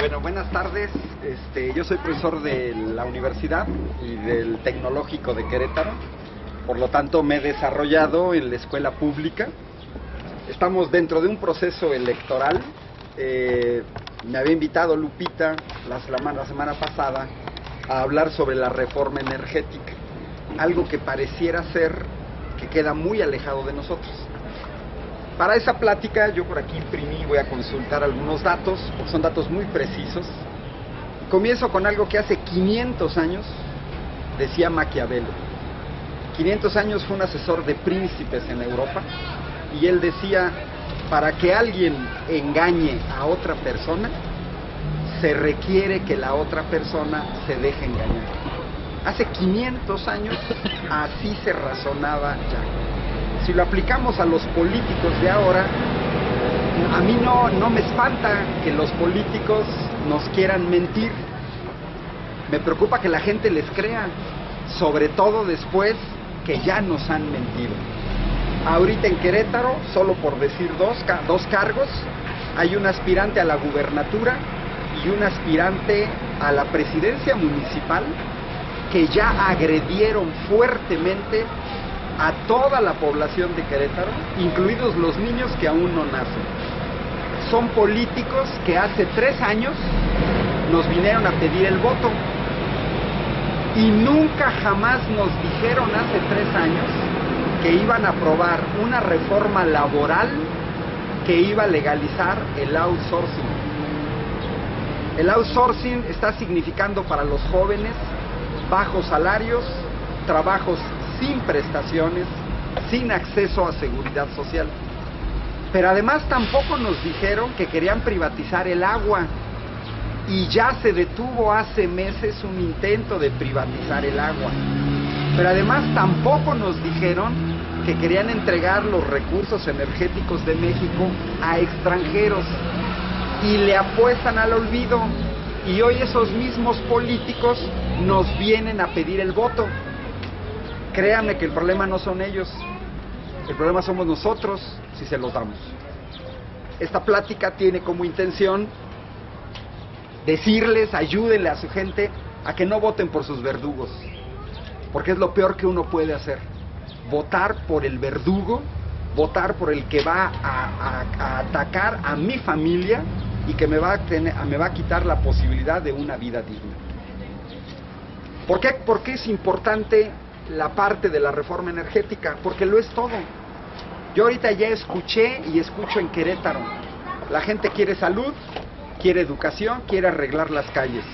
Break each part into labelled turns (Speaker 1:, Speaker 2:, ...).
Speaker 1: Bueno, buenas tardes. Yo soy profesor de la universidad y del Tecnológico de Querétaro. Por lo tanto, me he desarrollado en la escuela pública. Estamos dentro de un proceso electoral. Me había invitado Lupita la semana pasada a hablar sobre la reforma energética. Algo que pareciera ser que queda muy alejado de nosotros. Para esa plática yo por aquí imprimí, voy a consultar algunos datos, porque son datos muy precisos. Comienzo con algo que hace 500 años decía Maquiavelo. 500 años fue un asesor de príncipes en Europa, y él decía, para que alguien engañe a otra persona, se requiere que la otra persona se deje engañar. Hace 500 años así se razonaba ya. Si lo aplicamos a los políticos de ahora, a mí no me espanta que los políticos nos quieran mentir. Me preocupa que la gente les crea, sobre todo después que ya nos han mentido. Ahorita en Querétaro, solo por decir dos cargos, hay un aspirante a la gubernatura y un aspirante a la presidencia municipal que ya agredieron fuertemente a toda la población de Querétaro, incluidos los niños que aún no nacen. Son políticos que hace 3 años nos vinieron a pedir el voto y nunca jamás nos dijeron hace 3 años que iban a aprobar una reforma laboral que iba a legalizar el outsourcing. El outsourcing está significando para los jóvenes bajos salarios, trabajos sin prestaciones, sin acceso a seguridad social. Pero además tampoco nos dijeron que querían privatizar el agua, y ya se detuvo hace meses un intento de privatizar el agua. Pero además tampoco nos dijeron que querían entregar los recursos energéticos de México a extranjeros, y le apuestan al olvido, y hoy esos mismos políticos nos vienen a pedir el voto. Créanme que el problema no son ellos, el problema somos nosotros si se los damos. Esta plática tiene como intención decirles, ayúdenle a su gente a que no voten por sus verdugos, porque es lo peor que uno puede hacer, votar por el verdugo, votar por el que va a atacar a mi familia y que me va a quitar la posibilidad de una vida digna. ¿Por qué es importante la parte de la reforma energética? Porque lo es todo. Yo ahorita ya escuché y escucho en Querétaro, la gente quiere salud, quiere educación, quiere arreglar las calles.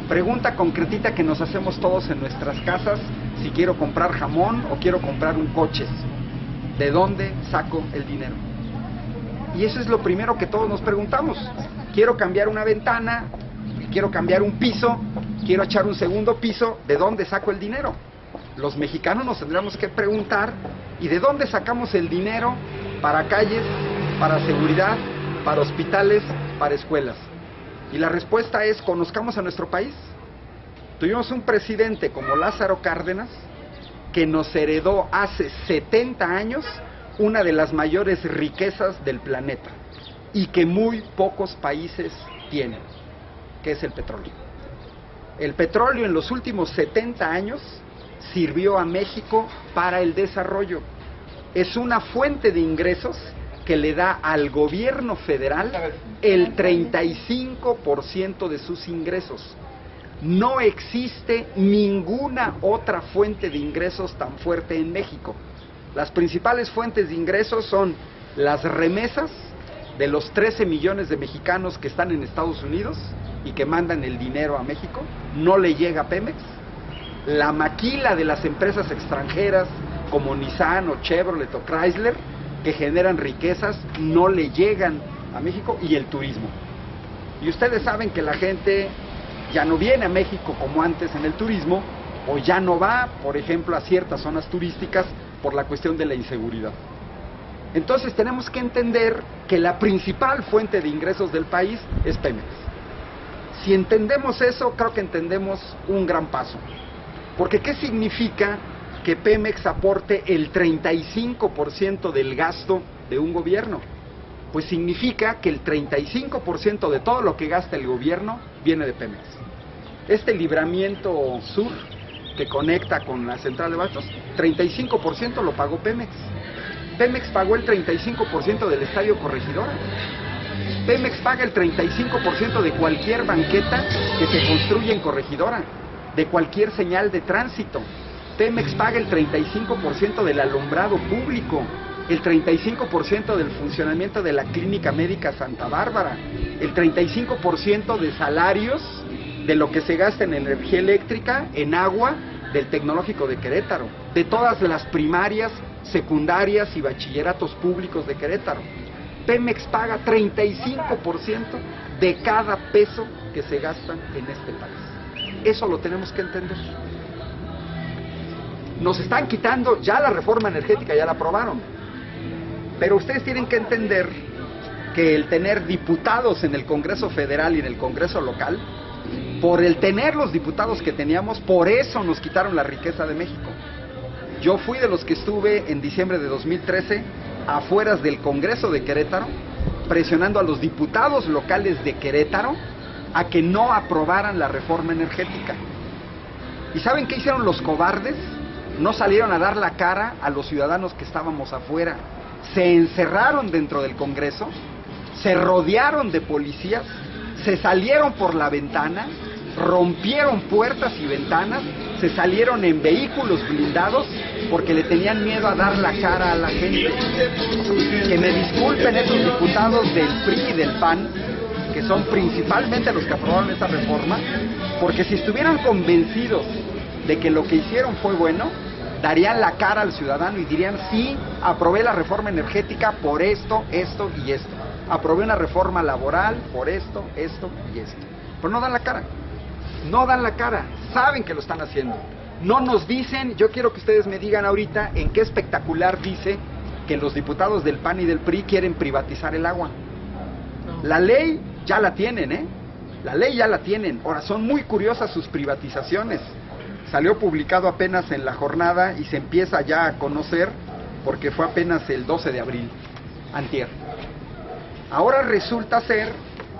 Speaker 1: Pregunta concretita que nos hacemos todos en nuestras casas: si quiero comprar jamón o quiero comprar un coche, ¿de dónde saco el dinero? Y eso es lo primero que todos nos preguntamos. Quiero cambiar una ventana, quiero cambiar un piso, quiero echar un segundo piso, ¿de dónde saco el dinero? Los mexicanos nos tendríamos que preguntar, ¿y de dónde sacamos el dinero para calles, para seguridad, para hospitales, para escuelas? Y la respuesta es: conozcamos a nuestro país. Tuvimos un presidente como Lázaro Cárdenas que nos heredó hace 70 años una de las mayores riquezas del planeta y que muy pocos países tienen, que es el petróleo. El petróleo en los últimos 70 años sirvió a México para el desarrollo. Es una fuente de ingresos que le da al gobierno federal el 35% de sus ingresos. No existe ninguna otra fuente de ingresos tan fuerte en México. Las principales fuentes de ingresos son las remesas de los 13 millones de mexicanos que están en Estados Unidos y que mandan el dinero a México, no le llega a Pemex. La maquila de las empresas extranjeras como Nissan o Chevrolet o Chrysler, que generan riquezas, no le llegan a México. Y el turismo. Y ustedes saben que la gente ya no viene a México como antes en el turismo, o ya no va, por ejemplo, a ciertas zonas turísticas por la cuestión de la inseguridad. Entonces tenemos que entender que la principal fuente de ingresos del país es Pemex. Si entendemos eso, creo que entendemos un gran paso. Porque ¿qué significa que Pemex aporte el 35% del gasto de un gobierno? Pues significa que el 35% de todo lo que gasta el gobierno viene de Pemex. Este libramiento sur que conecta con la central de Bastos, 35% lo pagó Pemex. Pemex pagó el 35% del Estadio Corregidora. Pemex paga el 35% de cualquier banqueta que se construye en Corregidora, de cualquier señal de tránsito. Pemex paga el 35% del alumbrado público, el 35% del funcionamiento de la Clínica Médica Santa Bárbara, el 35% de salarios de lo que se gasta en energía eléctrica, en agua, del Tecnológico de Querétaro, de todas las primarias, secundarias y bachilleratos públicos de Querétaro. Pemex paga 35% de cada peso que se gasta en este país. Eso lo tenemos que entender. Nos están quitando, ya la reforma energética ya la aprobaron, pero ustedes tienen que entender que el tener diputados en el Congreso Federal y en el Congreso local, por el tener los diputados que teníamos, por eso nos quitaron la riqueza de México. Yo fui de los que estuve en diciembre de 2013 afueras del Congreso de Querétaro, presionando a los diputados locales de Querétaro a que no aprobaran la reforma energética. ¿Y saben qué hicieron los cobardes? No salieron a dar la cara a los ciudadanos que estábamos afuera. Se encerraron dentro del Congreso, se rodearon de policías, se salieron por la ventana, rompieron puertas y ventanas, se salieron en vehículos blindados porque le tenían miedo a dar la cara a la gente. Que me disculpen esos diputados del PRI y del PAN, que son principalmente los que aprobaron esta reforma, porque si estuvieran convencidos de que lo que hicieron fue bueno, darían la cara al ciudadano y dirían: sí, aprobé la reforma energética por esto, esto y esto. Aprobé una reforma laboral por esto, esto y esto. Pero no dan la cara. No dan la cara. Saben que lo están haciendo. No nos dicen. Yo quiero que ustedes me digan ahorita en qué espectacular dice que los diputados del PAN y del PRI quieren privatizar el agua. La ley ya la tienen, ¿eh? La ley ya la tienen. Ahora, son muy curiosas sus privatizaciones. Salió publicado apenas en La Jornada y se empieza ya a conocer porque fue apenas el 12 de abril, antier. Ahora resulta ser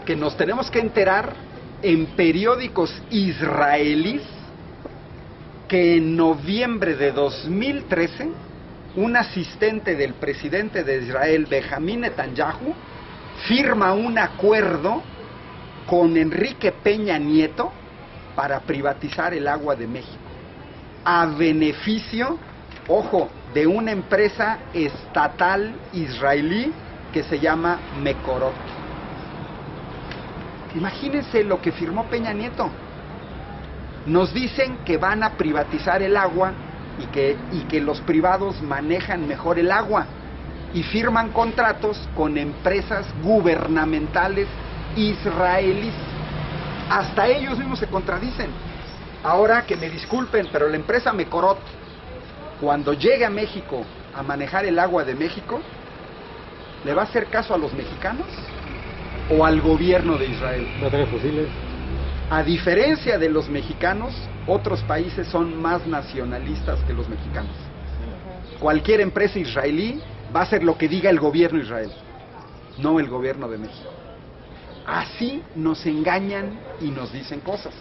Speaker 1: que nos tenemos que enterar en periódicos israelíes que en noviembre de 2013 un asistente del presidente de Israel, Benjamín Netanyahu, firma un acuerdo con Enrique Peña Nieto para privatizar el agua de México, a beneficio, ojo, de una empresa estatal israelí que se llama Mekorot. Imagínense lo que firmó Peña Nieto. Nos dicen que van a privatizar el agua y que los privados manejan mejor el agua y firman contratos con empresas gubernamentales israelíes. Hasta ellos mismos se contradicen. Ahora, que me disculpen, pero la empresa Mekorot, cuando llegue a México a manejar el agua de México, ¿le va a hacer caso a los mexicanos o al gobierno de Israel?
Speaker 2: ¿Va a tener fusiles?
Speaker 1: A diferencia de los mexicanos, otros países son más nacionalistas que los mexicanos. Cualquier empresa israelí va a hacer lo que diga el gobierno de Israel, no el gobierno de México. Así nos engañan y nos dicen cosas.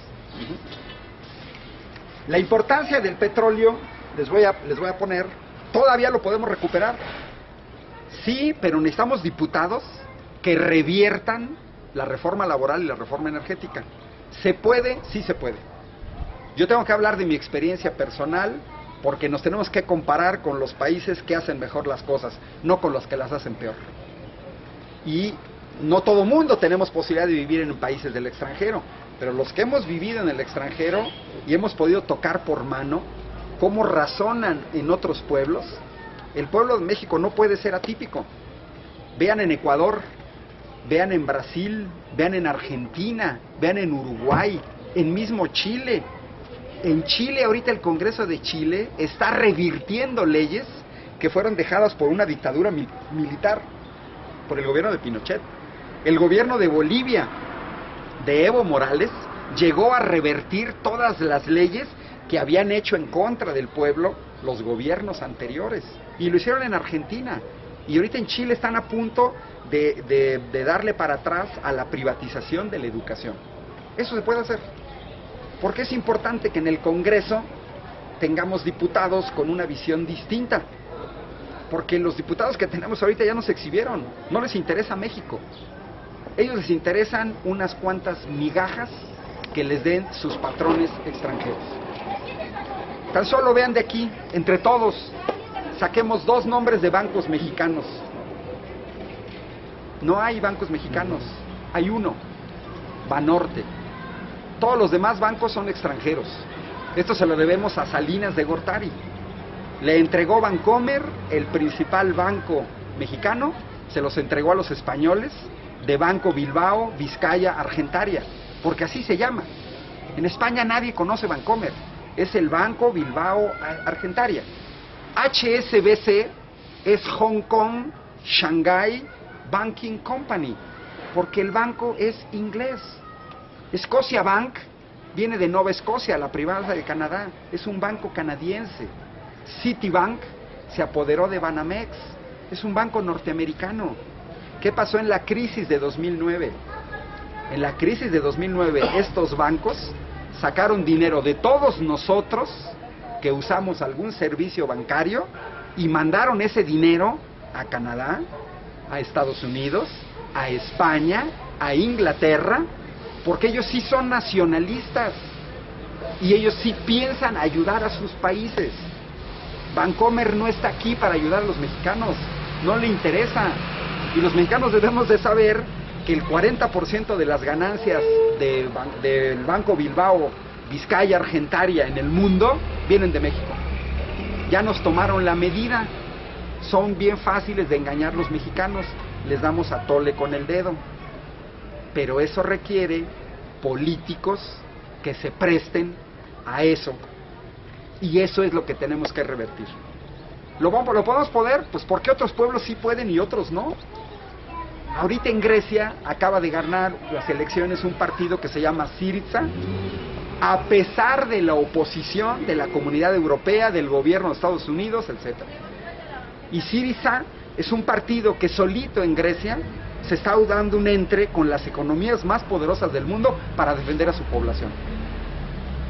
Speaker 1: La importancia del petróleo, les voy a poner, todavía lo podemos recuperar. Sí, pero necesitamos diputados que reviertan la reforma laboral y la reforma energética. ¿Se puede? Sí se puede. Yo tengo que hablar de mi experiencia personal porque nos tenemos que comparar con los países que hacen mejor las cosas, no con los que las hacen peor. Y no todo mundo tenemos posibilidad de vivir en países del extranjero, pero los que hemos vivido en el extranjero y hemos podido tocar por mano cómo razonan en otros pueblos, el pueblo de México no puede ser atípico. Vean en Ecuador, vean en Brasil, vean en Argentina, vean en Uruguay, en mismo Chile. En Chile ahorita el Congreso de Chile está revirtiendo leyes que fueron dejadas por una dictadura militar, por el gobierno de Pinochet. El gobierno de Bolivia, de Evo Morales, llegó a revertir todas las leyes que habían hecho en contra del pueblo los gobiernos anteriores. Y lo hicieron en Argentina. Y ahorita en Chile están a punto de darle para atrás a la privatización de la educación. Eso se puede hacer. Porque es importante que en el Congreso tengamos diputados con una visión distinta. Porque los diputados que tenemos ahorita ya nos exhibieron. No les interesa México. Ellos les interesan unas cuantas migajas que les den sus patrones extranjeros. Tan solo vean de aquí, entre todos, saquemos 2 nombres de bancos mexicanos. No hay bancos mexicanos, hay uno, Banorte. Todos los demás bancos son extranjeros. Esto se lo debemos a Salinas de Gortari. Le entregó Bancomer, el principal banco mexicano, se los entregó a los españoles, de Banco Bilbao, Vizcaya, Argentaria, porque así se llama. En España nadie conoce Bancomer, es el Banco Bilbao Argentaria. HSBC es Hong Kong Shanghai Banking Company, porque el banco es inglés. Scotia Bank viene de Nova Escocia, la privada de Canadá, es un banco canadiense. Citibank se apoderó de Banamex, es un banco norteamericano. ¿Qué pasó en la crisis de 2009? En la crisis de 2009 estos bancos sacaron dinero de todos nosotros que usamos algún servicio bancario y mandaron ese dinero a Canadá, a Estados Unidos, a España, a Inglaterra, porque ellos sí son nacionalistas y ellos sí piensan ayudar a sus países. Bancomer no está aquí para ayudar a los mexicanos, no le interesa. Y los mexicanos debemos de saber que el 40% de las ganancias del Banco Bilbao, Vizcaya, Argentaria en el mundo vienen de México. Ya nos tomaron la medida, son bien fáciles de engañar los mexicanos, les damos a tole con el dedo. Pero eso requiere políticos que se presten a eso. Y eso es lo que tenemos que revertir. ¿Lo podemos poder? Pues porque otros pueblos sí pueden y otros no. Ahorita en Grecia acaba de ganar las elecciones un partido que se llama Syriza, a pesar de la oposición de la comunidad europea, del gobierno de Estados Unidos, etc. Y Syriza es un partido que solito en Grecia se está dando un entre con las economías más poderosas del mundo para defender a su población.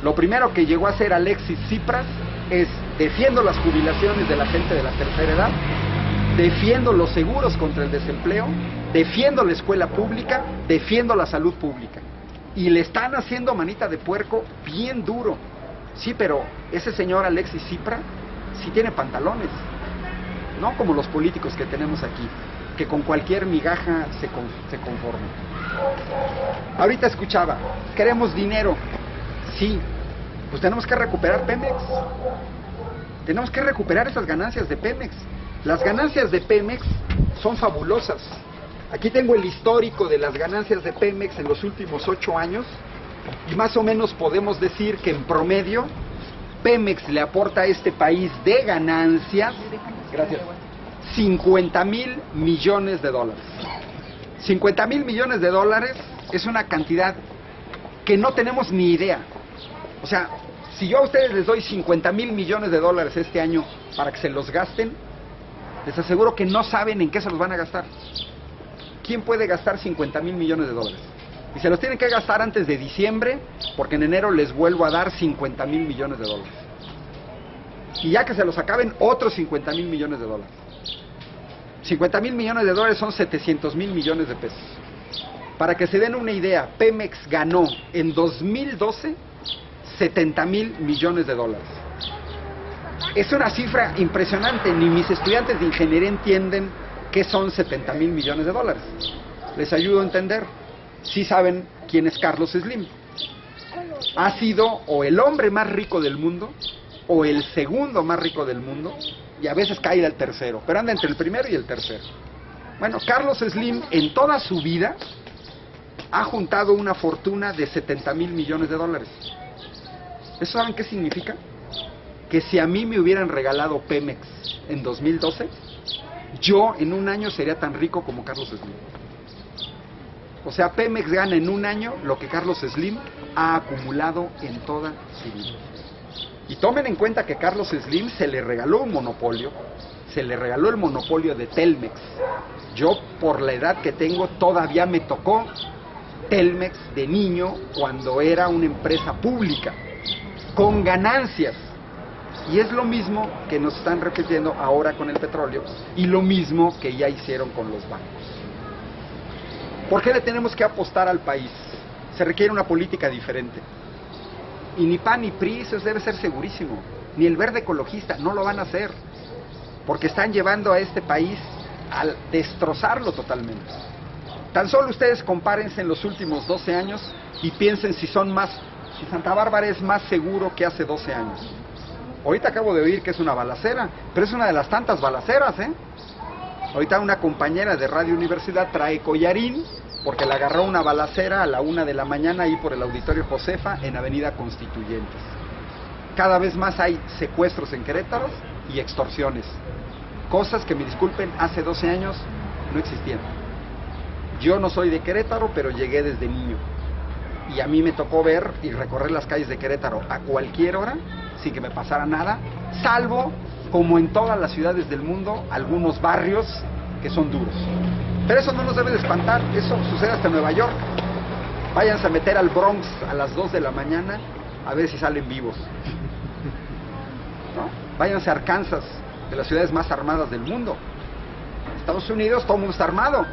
Speaker 1: Lo primero que llegó a hacer Alexis Tsipras es: defiendo las jubilaciones de la gente de la tercera edad, defiendo los seguros contra el desempleo, defiendo la escuela pública, defiendo la salud pública. Y le están haciendo manita de puerco bien duro. Sí, pero ese señor Alexis Tsipras sí tiene pantalones, no como los políticos que tenemos aquí, que con cualquier migaja se conforman. Ahorita escuchaba, queremos dinero. Sí, pues tenemos que recuperar Pemex. Tenemos que recuperar esas ganancias de Pemex. Las ganancias de Pemex son fabulosas. Aquí tengo el histórico de las ganancias de Pemex en los últimos 8 años y más o menos podemos decir que en promedio Pemex le aporta a este país de ganancias, gracias, 50,000 millones de dólares. 50,000 millones de dólares es una cantidad que no tenemos ni idea. O sea, si yo a ustedes les doy 50,000 millones de dólares este año para que se los gasten, les aseguro que no saben en qué se los van a gastar. ¿Quién puede gastar 50,000 millones de dólares? Y se los tienen que gastar antes de diciembre, porque en enero les vuelvo a dar 50,000 millones de dólares. Y ya que se los acaben, otros 50,000 millones de dólares. 50,000 millones de dólares son 700,000 millones de pesos. Para que se den una idea, Pemex ganó en 2012 70,000 millones de dólares. Es una cifra impresionante, ni mis estudiantes de ingeniería entienden qué son 70,000 millones de dólares. Les ayudo a entender. Sí saben quién es Carlos Slim. Ha sido o el hombre más rico del mundo, o el segundo más rico del mundo, y a veces cae al tercero, pero anda entre el primero y el tercero. Bueno, Carlos Slim en toda su vida ha juntado una fortuna de 70,000 millones de dólares. ¿Eso saben qué significa? Que si a mí me hubieran regalado Pemex en 2012, yo en un año sería tan rico como Carlos Slim. O sea, Pemex gana en un año lo que Carlos Slim ha acumulado en toda su vida. Y tomen en cuenta que Carlos Slim se le regaló un monopolio se le regaló el monopolio de Telmex. Yo, por la edad que tengo, todavía me tocó Telmex de niño cuando era una empresa pública, con ganancias. Y es lo mismo que nos están repitiendo ahora con el petróleo y lo mismo que ya hicieron con los bancos. ¿Por qué le tenemos que apostar al país? Se requiere una política diferente. Y ni PAN ni PRI, eso debe ser segurísimo. Ni el verde ecologista, no lo van a hacer. Porque están llevando a este país a destrozarlo totalmente. Tan solo ustedes compárense en los últimos 12 años y piensen si Santa Bárbara es más seguro que hace 12 años. Ahorita acabo de oír que es una balacera, pero es una de las tantas balaceras, ¿eh? Ahorita una compañera de Radio Universidad trae collarín porque le agarró una balacera a la 1 de la mañana ahí por el Auditorio Josefa en Avenida Constituyentes. Cada vez más hay secuestros en Querétaro y extorsiones. Cosas que, me disculpen, hace 12 años no existían. Yo no soy de Querétaro, pero llegué desde niño. Y a mí me tocó ver y recorrer las calles de Querétaro a cualquier hora sin que me pasara nada, salvo, como en todas las ciudades del mundo, algunos barrios que son duros. Pero eso no nos debe de espantar, eso sucede hasta en Nueva York. Váyanse a meter al Bronx a las 2 de la mañana a ver si salen vivos. ¿No? Váyanse a Arkansas, de las ciudades más armadas del mundo. Estados Unidos, todo el mundo está armado.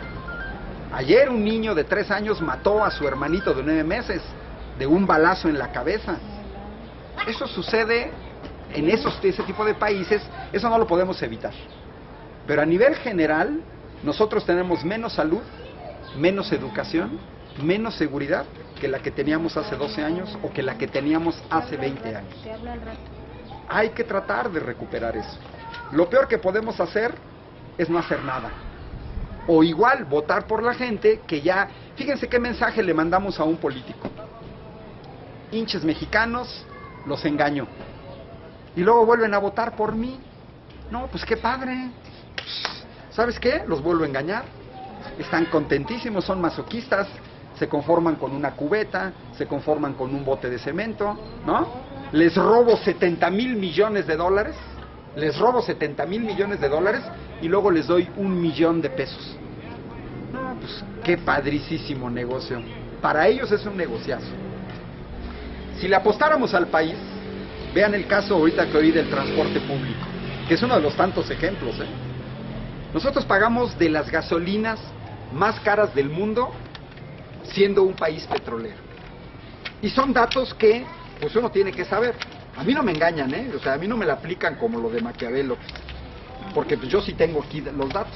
Speaker 1: Ayer un niño de 3 años mató a su hermanito de 9 meses de un balazo en la cabeza. Eso sucede en ese tipo de países, eso no lo podemos evitar. Pero a nivel general, nosotros tenemos menos salud, menos educación, menos seguridad que la que teníamos hace 12 años o que la que teníamos hace 20 años. Hay que tratar de recuperar eso. Lo peor que podemos hacer es no hacer nada. O igual, votar por la gente que ya... Fíjense qué mensaje le mandamos a un político. Hinches mexicanos, los engaño. Y luego vuelven a votar por mí. No, pues qué padre. ¿Sabes qué? Los vuelvo a engañar. Están contentísimos, son masoquistas. Se conforman con una cubeta, se conforman con un bote de cemento, ¿no? Les robo 70,000 millones de dólares. Les robo 70,000 millones de dólares y luego les doy 1 millón de pesos. No, pues qué padricísimo negocio. Para ellos es un negociazo. Si le apostáramos al país, vean el caso ahorita que oí del transporte público, que es uno de los tantos ejemplos, ¿eh? Nosotros pagamos de las gasolinas más caras del mundo siendo un país petrolero. Y son datos que pues uno tiene que saber. A mí no me engañan, ¿eh? O sea, a mí no me la aplican como lo de Maquiavelo, porque pues yo sí tengo aquí los datos.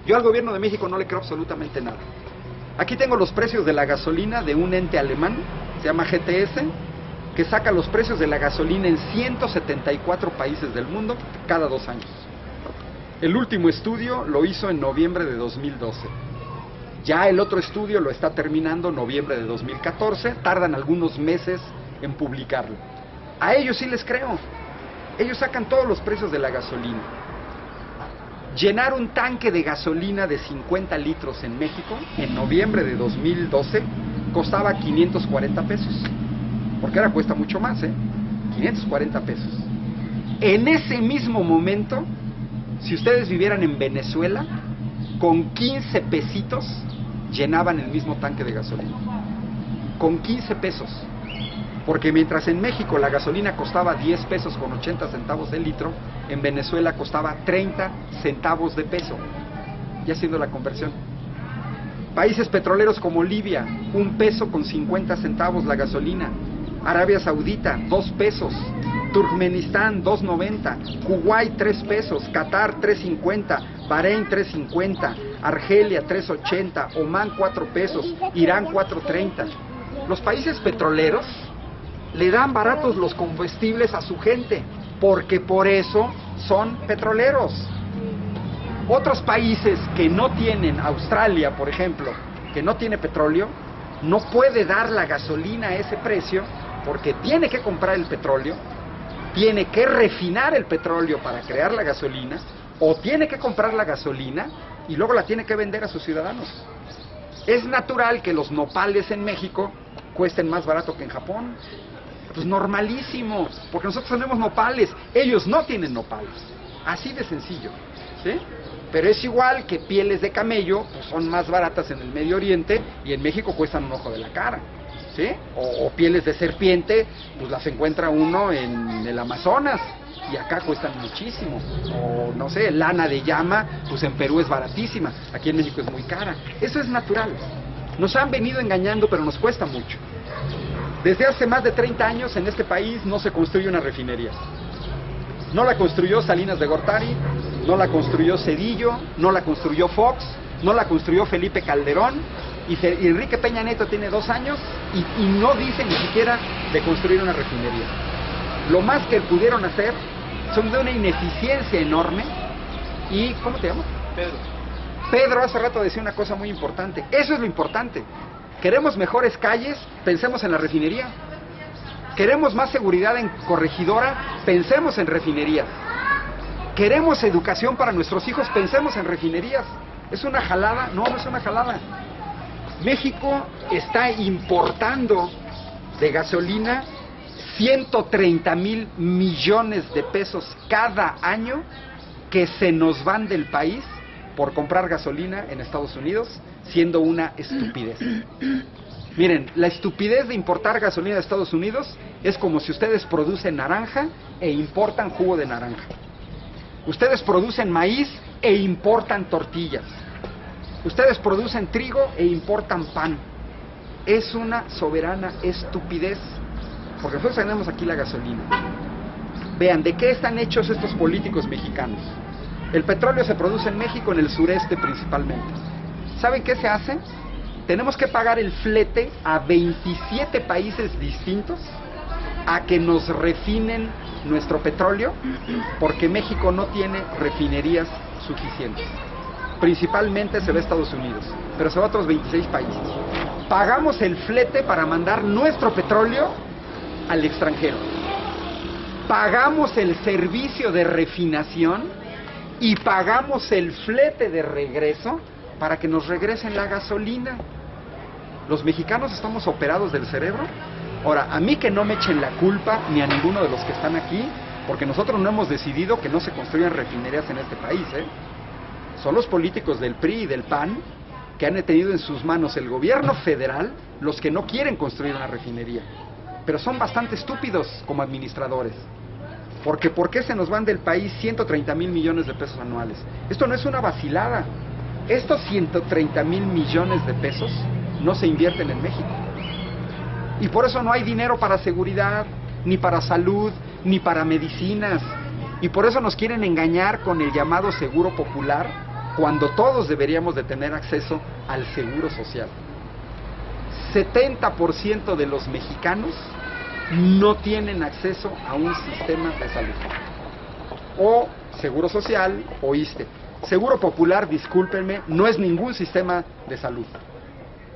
Speaker 1: Yo al gobierno de México no le creo absolutamente nada. Aquí tengo los precios de la gasolina de un ente alemán, se llama GTS, que saca los precios de la gasolina en 174 países del mundo cada 2 años. El último estudio lo hizo en noviembre de 2012. Ya el otro estudio lo está terminando en noviembre de 2014, tardan algunos meses en publicarlo. A ellos sí les creo. Ellos sacan todos los precios de la gasolina. Llenar un tanque de gasolina de 50 litros en México, en noviembre de 2012, costaba 540 pesos. Porque ahora cuesta mucho más, 540 pesos. En ese mismo momento, si ustedes vivieran en Venezuela, con 15 pesitos llenaban el mismo tanque de gasolina. Con 15 pesos. Porque mientras en México la gasolina costaba 10 pesos con 80 centavos el litro, en Venezuela costaba 30 centavos de peso, ya haciendo la conversión. Países petroleros como Libia, 1 peso con 50 centavos la gasolina. Arabia Saudita, 2 pesos. Turkmenistán, 2.90. Kuwait, 3 pesos. Qatar, 3.50. Bahrein, 3.50. Argelia, 3.80. Omán, 4 pesos. Irán, 4.30. Los países petroleros le dan baratos los combustibles a su gente, porque por eso son petroleros. Otros países que no tienen, Australia por ejemplo, que no tiene petróleo, no puede dar la gasolina a ese precio, porque tiene que comprar el petróleo, tiene que refinar el petróleo para crear la gasolina, o tiene que comprar la gasolina y luego la tiene que vender a sus ciudadanos. Es natural que los nopales en México cuesten más barato que en Japón. Pues normalísimo, porque nosotros tenemos nopales, ellos no tienen nopales. Así de sencillo, ¿sí? Pero es igual que pieles de camello, pues son más baratas en el Medio Oriente y en México cuestan un ojo de la cara, ¿sí? O pieles de serpiente, pues las encuentra uno en el Amazonas y acá cuestan muchísimo. O no sé, lana de llama, pues en Perú es baratísima, aquí en México es muy cara. Eso es natural. Nos han venido engañando, pero nos cuesta mucho. Desde hace más de 30 años en este país no se construye una refinería. No la construyó Salinas de Gortari, no la construyó Zedillo, no la construyó Fox, no la construyó Felipe Calderón, y Enrique Peña Nieto tiene 2 años y no dice ni siquiera de construir una refinería. Lo más que pudieron hacer son de una ineficiencia enorme. Y, ¿cómo te llamas? Pedro hace rato decía una cosa muy importante. Eso es lo importante. Queremos mejores calles, pensemos en la refinería. Queremos más seguridad en Corregidora, pensemos en refinerías. Queremos educación para nuestros hijos, pensemos en refinerías. ¿Es una jalada? No, no es una jalada. México está importando de gasolina 130,000 millones de pesos cada año que se nos van del país por comprar gasolina en Estados Unidos, siendo una estupidez. Miren, la estupidez de importar gasolina de Estados Unidos es como si ustedes producen naranja e importan jugo de naranja. Ustedes producen maíz e importan tortillas. Ustedes producen trigo e importan pan. Es una soberana estupidez, porque nosotros tenemos aquí la gasolina. Vean, ¿de qué están hechos estos políticos mexicanos? El petróleo se produce en México, en el sureste principalmente. ¿Saben qué se hace? Tenemos que pagar el flete a 27 países distintos a que nos refinen nuestro petróleo, porque México no tiene refinerías suficientes. Principalmente se va a Estados Unidos, pero se va a otros 26 países. Pagamos el flete para mandar nuestro petróleo al extranjero. Pagamos el servicio de refinación y pagamos el flete de regreso para que nos regresen la gasolina. ¿Los mexicanos estamos operados del cerebro? Ahora, a mí que no me echen la culpa, ni a ninguno de los que están aquí, porque nosotros no hemos decidido que no se construyan refinerías en este país, ¿eh? Son los políticos del PRI y del PAN que han tenido en sus manos el gobierno federal los que no quieren construir una refinería. Pero son bastante estúpidos como administradores. Porque ¿por qué se nos van del país 130,000 millones de pesos anuales? Esto no es una vacilada. Estos 130,000 millones de pesos no se invierten en México. Y por eso no hay dinero para seguridad, ni para salud, ni para medicinas. Y por eso nos quieren engañar con el llamado seguro popular, cuando todos deberíamos de tener acceso al seguro social. 70% de los mexicanos no tienen acceso a un sistema de salud. O seguro social o ISSSTE. Seguro popular, discúlpenme, no es ningún sistema de salud.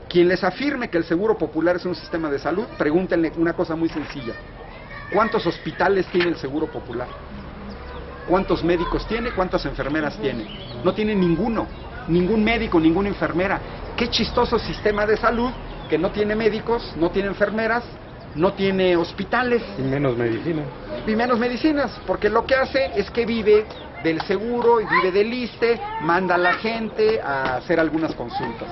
Speaker 1: Quien les afirme que el seguro popular es un sistema de salud, pregúntenle una cosa muy sencilla. ¿Cuántos hospitales tiene el seguro popular? ¿Cuántos médicos tiene? ¿Cuántas enfermeras tiene? No tiene ninguno, ningún médico, ninguna enfermera. Qué chistoso sistema de salud que no tiene médicos, no tiene enfermeras, no tiene hospitales.
Speaker 2: Y menos medicinas.
Speaker 1: Y menos medicinas, porque lo que hace es que vive del seguro y vive del ISSSTE, manda a la gente a hacer algunas consultas.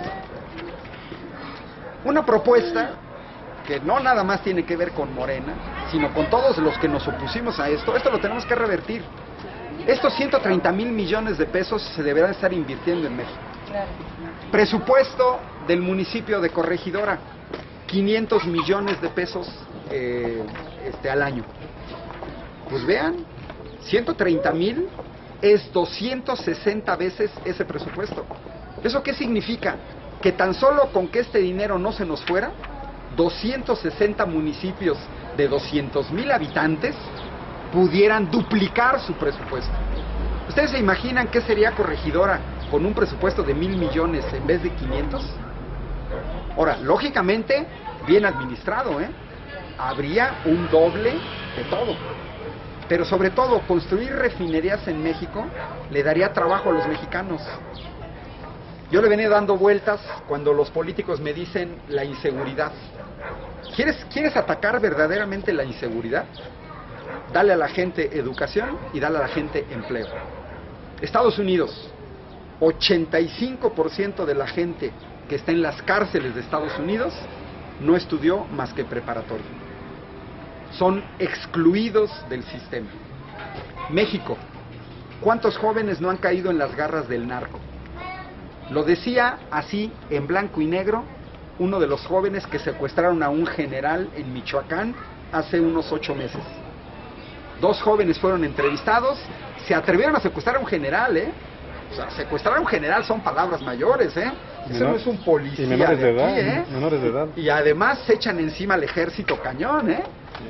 Speaker 1: Una propuesta que no nada más tiene que ver con Morena, sino con todos los que nos opusimos a esto lo tenemos que revertir. Estos 130,000 millones de pesos se deberán estar invirtiendo en México.
Speaker 3: Claro.
Speaker 1: Presupuesto del municipio de Corregidora, 500 millones de pesos al año. Pues vean, 130,000 es 260 veces ese presupuesto. ¿Eso qué significa? Que tan solo con que este dinero no se nos fuera, 260 municipios de 200,000 habitantes pudieran duplicar su presupuesto. ¿Ustedes se imaginan qué sería Corregidora con un presupuesto de 1,000 millones en vez de 500? Ahora, lógicamente, bien administrado, habría un doble de todo. Pero sobre todo, construir refinerías en México le daría trabajo a los mexicanos. Yo le venía dando vueltas cuando los políticos me dicen la inseguridad. ¿Quieres atacar verdaderamente la inseguridad? dale a la gente educación y dale a la gente empleo. Estados Unidos, 85% de la gente que está en las cárceles de Estados Unidos no estudió más que preparatoria. Son excluidos del sistema. México, ¿cuántos jóvenes no han caído en las garras del narco? Lo decía así, en blanco y negro, uno de los jóvenes que secuestraron a un general en Michoacán hace unos 8 meses. 2 jóvenes fueron entrevistados, se atrevieron a secuestrar a un general, O sea, secuestrar a un general son palabras mayores, Eso no es un policía
Speaker 2: y menores de edad,
Speaker 1: aquí,
Speaker 2: menores de edad.
Speaker 1: Y además se echan encima al ejército cañón,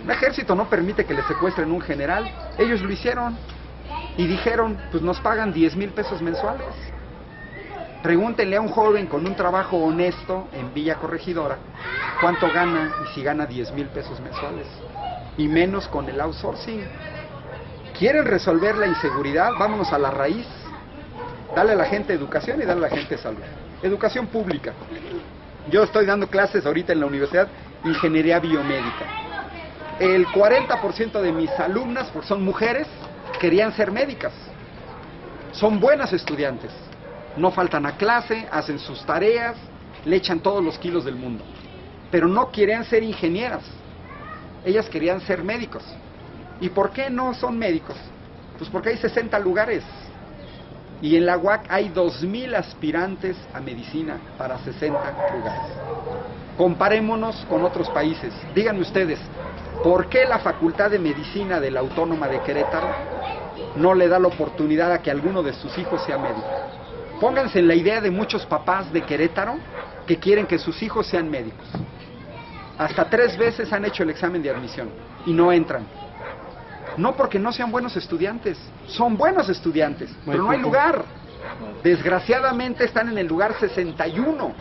Speaker 1: Un ejército no permite que le secuestren un general. Ellos lo hicieron y dijeron, pues nos pagan 10,000 pesos mensuales. Pregúntenle a un joven con un trabajo honesto en Villa Corregidora cuánto gana y si gana 10,000 pesos mensuales. Y menos con el outsourcing. ¿Quieren resolver la inseguridad? Vámonos a la raíz. Dale a la gente educación y dale a la gente salud. Educación pública. Yo estoy dando clases ahorita en la universidad ingeniería biomédica. El 40% de mis alumnas, porque son mujeres, querían ser médicas. Son buenas estudiantes. No faltan a clase, hacen sus tareas, le echan todos los kilos del mundo. Pero no querían ser ingenieras. Ellas querían ser médicos. ¿Y por qué no son médicos? Pues porque hay 60 lugares. Y en la UAC hay 2,000 aspirantes a medicina para 60 lugares. Comparémonos con otros países. Díganme ustedes, ¿por qué la Facultad de Medicina de la Autónoma de Querétaro no le da la oportunidad a que alguno de sus hijos sea médico? Pónganse en la idea de muchos papás de Querétaro que quieren que sus hijos sean médicos. Hasta 3 veces han hecho el examen de admisión y no entran. No porque no sean buenos estudiantes, son buenos estudiantes, pero no hay lugar. Desgraciadamente están en el lugar 61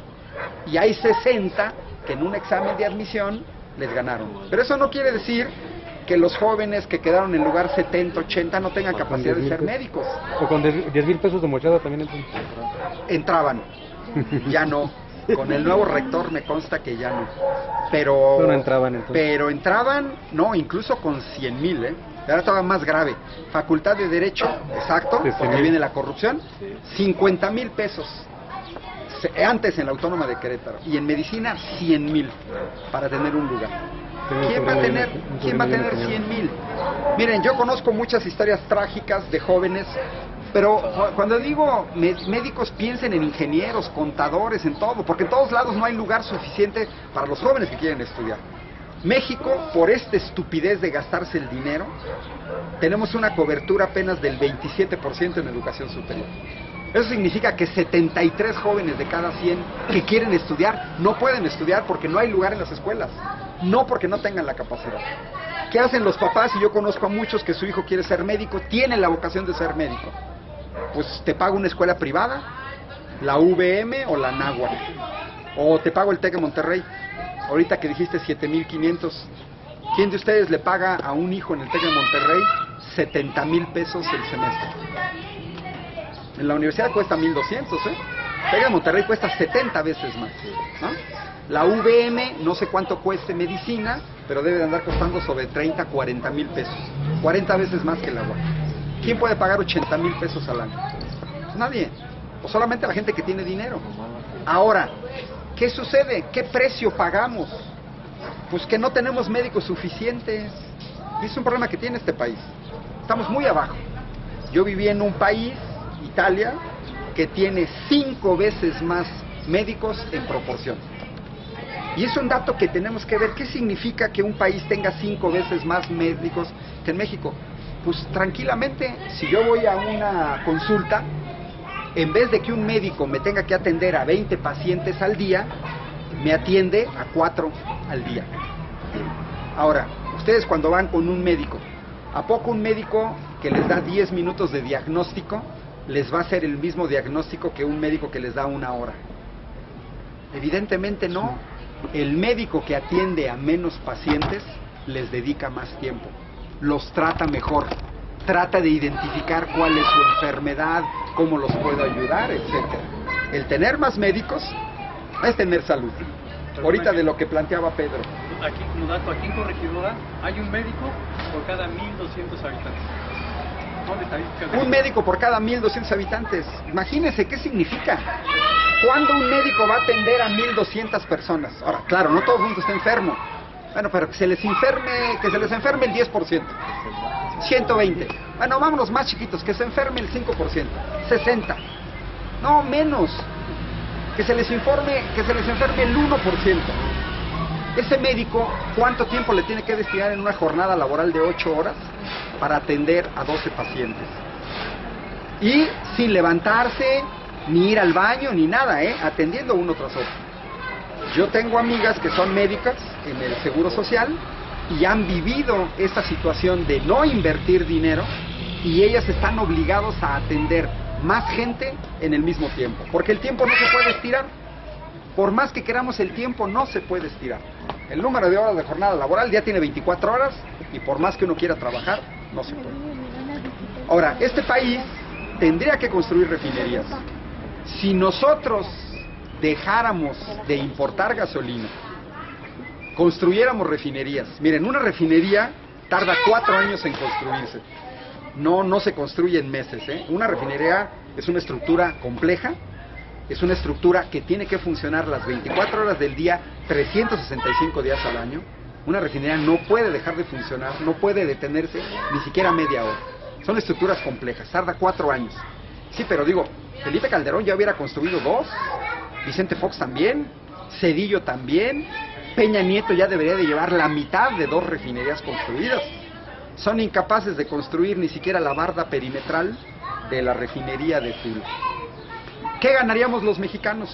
Speaker 1: y hay 60 que en un examen de admisión les ganaron. Pero eso no quiere decir que los jóvenes que quedaron en lugar 70, 80 no tengan capacidad de ser médicos.
Speaker 2: O con 10,000 pesos de mochada también
Speaker 1: entraban. Ya no. Con el nuevo rector me consta que ya no. Pero
Speaker 2: no entraban entonces.
Speaker 1: Pero entraban, no, incluso con 100,000, Ahora estaba más grave. Facultad de Derecho, exacto, porque viene la corrupción, 50,000 pesos. Antes en la Autónoma de Querétaro. Y en Medicina, 100,000 para tener un lugar. ¿Quién va a tener 100,000? Miren, yo conozco muchas historias trágicas de jóvenes, pero cuando digo médicos, piensen en ingenieros, contadores, en todo, porque en todos lados no hay lugar suficiente para los jóvenes que quieren estudiar. México, por esta estupidez de gastarse el dinero, tenemos una cobertura apenas del 27% en educación superior. Eso significa que 73 jóvenes de cada 100 que quieren estudiar no pueden estudiar porque no hay lugar en las escuelas, no porque no tengan la capacidad. ¿Qué hacen los papás? Y yo conozco a muchos que su hijo quiere ser médico, tiene la vocación de ser médico. Pues te pago una escuela privada, la UVM o la Náhuac, o te pago el TEC de Monterrey. Ahorita que dijiste 7,500, ¿quién de ustedes le paga a un hijo en el TEC de Monterrey 70,000 pesos el semestre? En la universidad cuesta 1,200, El TEC de Monterrey cuesta 70 veces más, ¿no? La UVM, no sé cuánto cueste medicina, pero debe de andar costando sobre 30, 40,000 pesos. 40 veces más que la UAC. ¿Quién puede pagar 80,000 pesos al año? Pues nadie. O solamente la gente que tiene dinero. Ahora, ¿qué sucede? ¿Qué precio pagamos? Pues que no tenemos médicos suficientes. Y es un problema que tiene este país. Estamos muy abajo. Yo viví en un país, Italia, que tiene 5 veces más médicos en proporción. Y es un dato que tenemos que ver. ¿Qué significa que un país tenga 5 veces más médicos que en México? Pues tranquilamente, si yo voy a una consulta, en vez de que un médico me tenga que atender a 20 pacientes al día, me atiende a 4 al día. Ahora, ustedes cuando van con un médico, ¿a poco un médico que les da 10 minutos de diagnóstico les va a hacer el mismo diagnóstico que un médico que les da 1 hora? Evidentemente no. El médico que atiende a menos pacientes les dedica más tiempo, los trata mejor, trata de identificar cuál es su enfermedad, cómo los puedo ayudar, etc. El tener más médicos es tener salud. ahorita de lo que planteaba Pedro.
Speaker 3: Aquí, como dato, aquí en Corregidora hay un médico por cada 1.200 habitantes. Son estadísticas de...
Speaker 1: Un médico por cada 1.200 habitantes. Imagínense qué significa. ¿Cuándo un médico va a atender a 1.200 personas? Ahora, claro, no todo el mundo está enfermo. Bueno, pero que se les enferme el 10%. 120. Bueno, vámonos más chiquitos, que se enferme el 5%. 60. No, menos. Que se les enferme el 1%. Ese médico, ¿cuánto tiempo le tiene que destinar en una jornada laboral de 8 horas para atender a 12 pacientes? Y sin levantarse, ni ir al baño, ni nada, atendiendo uno tras otro. Yo tengo amigas que son médicas en el Seguro Social y han vivido esta situación de no invertir dinero y ellas están obligadas a atender más gente en el mismo tiempo, porque el tiempo no se puede estirar. Por más que queramos, el tiempo no se puede estirar. El número de horas de jornada laboral ya tiene 24 horas y por más que uno quiera trabajar, no se puede. Ahora, este país tendría que construir refinerías. Si nosotros dejáramos de importar gasolina, construyéramos refinerías. Miren, una refinería tarda 4 años en construirse. No se construye en meses, Una refinería es una estructura compleja, es una estructura que tiene que funcionar las 24 horas del día, 365 días al año. Una refinería no puede dejar de funcionar, no puede detenerse ni siquiera media hora. Son estructuras complejas, tarda 4 años. Sí, pero digo, Felipe Calderón ya hubiera construido 2, Vicente Fox también, Zedillo también, Peña Nieto ya debería de llevar la mitad de 2 refinerías construidas. Son incapaces de construir ni siquiera la barda perimetral de la refinería de Tula. ¿Qué ganaríamos los mexicanos?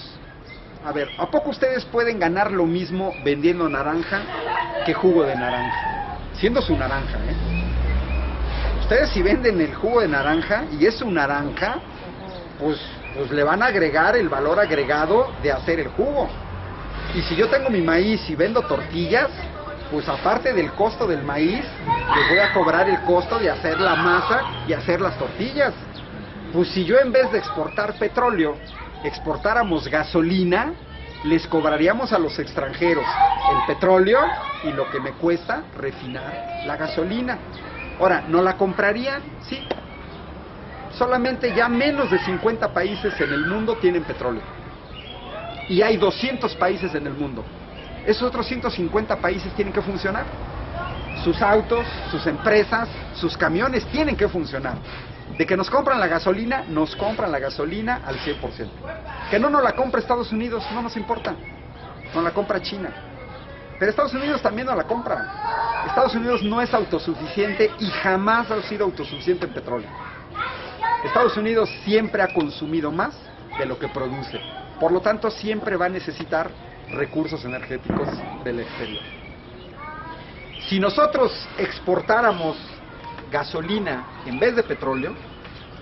Speaker 1: A ver, ¿a poco ustedes pueden ganar lo mismo vendiendo naranja que jugo de naranja? Siendo su naranja, Ustedes si venden el jugo de naranja y es su naranja, pues le van a agregar el valor agregado de hacer el jugo. Y si yo tengo mi maíz y vendo tortillas, pues aparte del costo del maíz, les voy a cobrar el costo de hacer la masa y hacer las tortillas. Pues si yo en vez de exportar petróleo, exportáramos gasolina, les cobraríamos a los extranjeros el petróleo y lo que me cuesta refinar la gasolina. Ahora, ¿no la comprarían? Sí. Solamente ya menos de 50 países en el mundo tienen petróleo. Y hay 200 países en el mundo. Esos otros 150 países tienen que funcionar. Sus autos, sus empresas, sus camiones tienen que funcionar. De que nos compran la gasolina, nos compran la gasolina al 100%. Que no nos la compra Estados Unidos, no nos importa. Nos la compra China. Pero Estados Unidos también nos la compra. Estados Unidos no es autosuficiente y jamás ha sido autosuficiente en petróleo. Estados Unidos siempre ha consumido más de lo que produce. Por lo tanto, siempre va a necesitar recursos energéticos del exterior. Si nosotros exportáramos gasolina en vez de petróleo,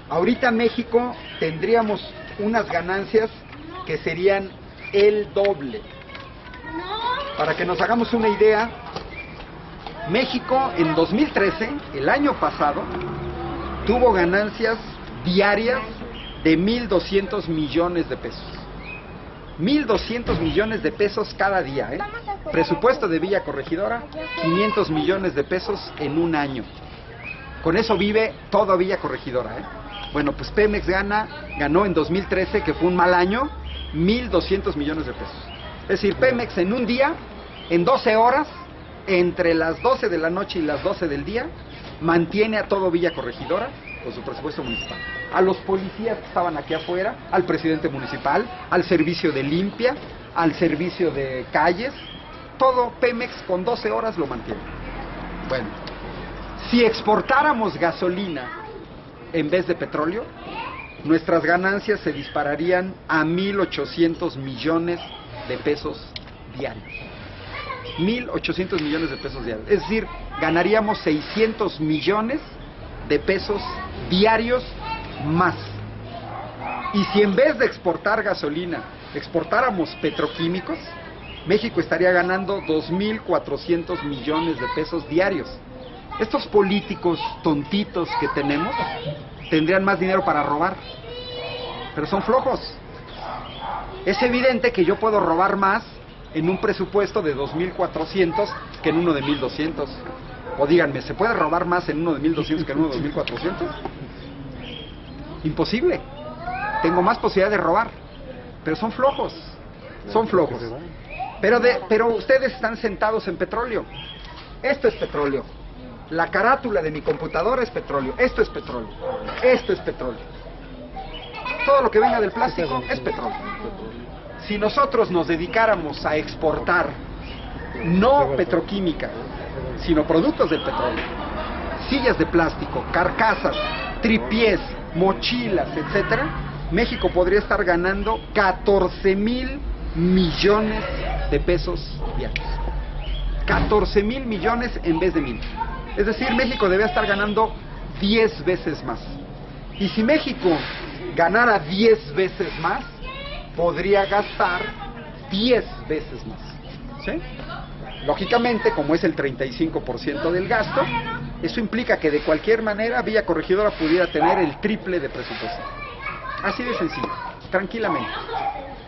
Speaker 1: ahorita México tendríamos unas ganancias que serían el doble. Para que nos hagamos una idea, México en 2013, el año pasado, tuvo ganancias diarias de 1.200 millones de pesos. 1.200 millones de pesos cada día, Presupuesto de Villa Corregidora, 500 millones de pesos en un año. Con eso vive toda Villa Corregidora, Bueno, pues Pemex ganó en 2013, que fue un mal año, 1.200 millones de pesos. Es decir, Pemex en un día, en 12 horas, entre las 12 de la noche y las 12 del día, mantiene a todo Villa Corregidora con su presupuesto municipal. A los policías que estaban aquí afuera, al presidente municipal, al servicio de limpia, al servicio de calles, todo Pemex con 12 horas lo mantiene. Bueno, si exportáramos gasolina en vez de petróleo, nuestras ganancias se dispararían a 1.800 millones de pesos diarios. 1.800 millones de pesos diarios. Es decir, ganaríamos 600 millones de pesos diarios más. Y si en vez de exportar gasolina, exportáramos petroquímicos, México estaría ganando 2.400 millones de pesos diarios. Estos políticos tontitos que tenemos tendrían más dinero para robar, pero son flojos. Es evidente que yo puedo robar más en un presupuesto de 2.400 que en uno de 1.200. O díganme, ¿se puede robar más en uno de 1.200 que en uno de 2.400? Imposible. Tengo más posibilidad de robar, pero son flojos, son flojos. Pero ustedes están sentados en petróleo. Esto es petróleo. La carátula de mi computadora es petróleo. Esto es petróleo. Esto es petróleo. Todo lo que venga del plástico es petróleo. Si nosotros nos dedicáramos a exportar no petroquímica, sino productos del petróleo, sillas de plástico, carcasas, tripiés, mochilas, etcétera, México podría estar ganando 14,000 millones de pesos diarios. 14,000 millones en vez de 1,000. Es decir, México debe estar ganando 10 veces más. Y si México ganara 10 veces más, podría gastar 10 veces más. ¿Sí? Lógicamente, como es el 35% del gasto, eso implica que de cualquier manera Villa Corregidora pudiera tener el triple de presupuesto. Así de sencillo, tranquilamente.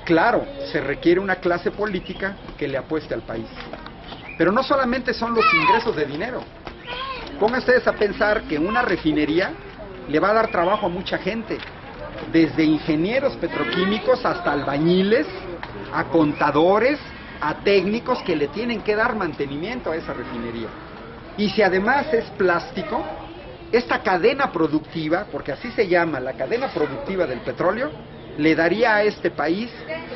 Speaker 1: Claro, se requiere una clase política que le apueste al país. Pero no solamente son los ingresos de dinero. Pongan ustedes a pensar que una refinería le va a dar trabajo a mucha gente, desde ingenieros petroquímicos hasta albañiles, a contadores, a técnicos que le tienen que dar mantenimiento a esa refinería. Y si además es plástico, esta cadena productiva, porque así se llama, la cadena productiva del petróleo, le daría a este país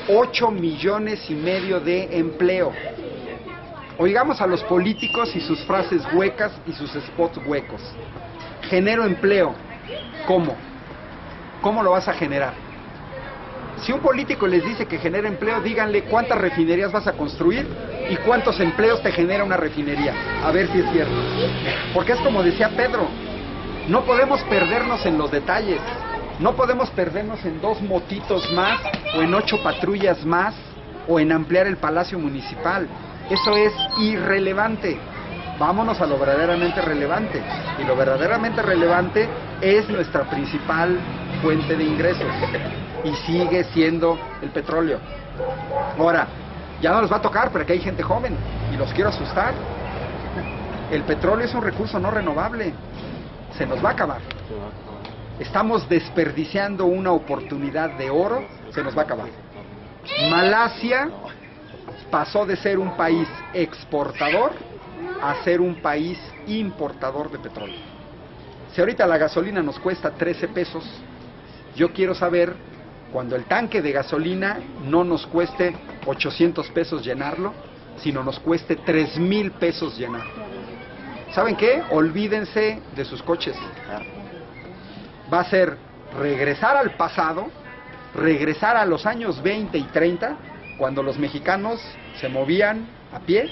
Speaker 1: 8,5 millones de empleo. Oigamos a los políticos y sus frases huecas y sus spots huecos. Genero empleo. ¿Cómo? ¿Cómo lo vas a generar? Si un político les dice que genera empleo, díganle cuántas refinerías vas a construir y cuántos empleos te genera una refinería. A ver si es cierto. Porque es como decía Pedro, no podemos perdernos en los detalles. No podemos perdernos en 2 motitos más, o en 8 patrullas más, o en ampliar el Palacio Municipal. Eso es irrelevante. Vámonos a lo verdaderamente relevante. Y lo verdaderamente relevante es nuestra principal fuente de ingresos. Y sigue siendo el petróleo. Ahora, ya no les va a tocar, pero aquí hay gente joven. Y los quiero asustar. El petróleo es un recurso no renovable. Se nos va a acabar. Estamos desperdiciando una oportunidad de oro. Se nos va a acabar. Malasia pasó de ser un país exportador a ser un país importador de petróleo. Si ahorita la gasolina nos cuesta 13 pesos, yo quiero saber cuando el tanque de gasolina no nos cueste 800 pesos llenarlo, sino nos cueste 3,000 pesos llenarlo. ¿Saben qué? Olvídense de sus coches. Va a ser regresar al pasado, regresar a los años 20 y 30, cuando los mexicanos se movían a pie,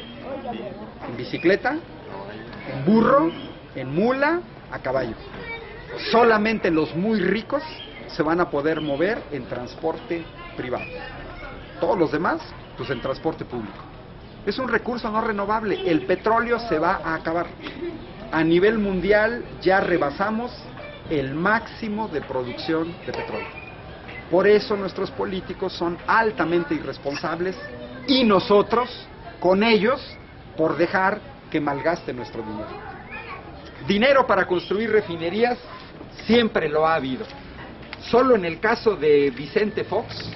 Speaker 1: en bicicleta, en burro, en mula, a caballo. Solamente los muy ricos se van a poder mover en transporte privado. Todos los demás, pues en transporte público. Es un recurso no renovable. El petróleo se va a acabar. A nivel mundial ya rebasamos el máximo de producción de petróleo. Por eso nuestros políticos son altamente irresponsables y nosotros, con ellos, por dejar que malgaste nuestro dinero. Dinero para construir refinerías siempre lo ha habido. Solo en el caso de Vicente Fox,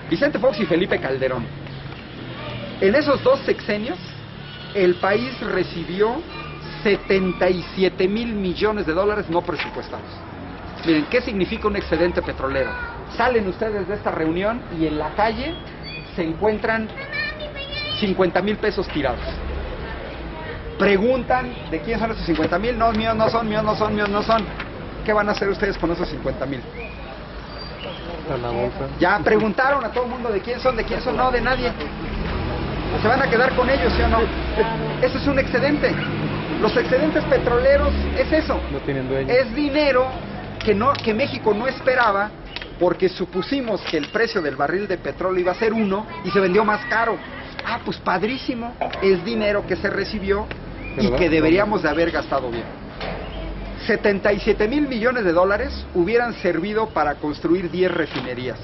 Speaker 1: Vicente Fox y Felipe Calderón. En esos 2 sexenios, el país recibió 77,000 millones de dólares no presupuestados. Miren, ¿qué significa un excedente petrolero? Salen ustedes de esta reunión y en la calle se encuentran 50,000 pesos tirados. Preguntan, ¿de quién son esos 50,000? No, míos no son, míos no son, míos no son. ¿Qué van a hacer ustedes con esos 50,000? Ya preguntaron a todo el mundo de quién son, no, de nadie. ¿Se van a quedar con ellos, sí o no? Eso es un excedente. Los excedentes petroleros es eso.
Speaker 2: No tienen dueño.
Speaker 1: Es dinero que México no esperaba, porque supusimos que el precio del barril de petróleo iba a ser 1 y se vendió más caro. Ah, pues padrísimo. Es dinero que se recibió y que deberíamos de haber gastado bien. 77,000 millones de dólares hubieran servido para construir 10 refinerías.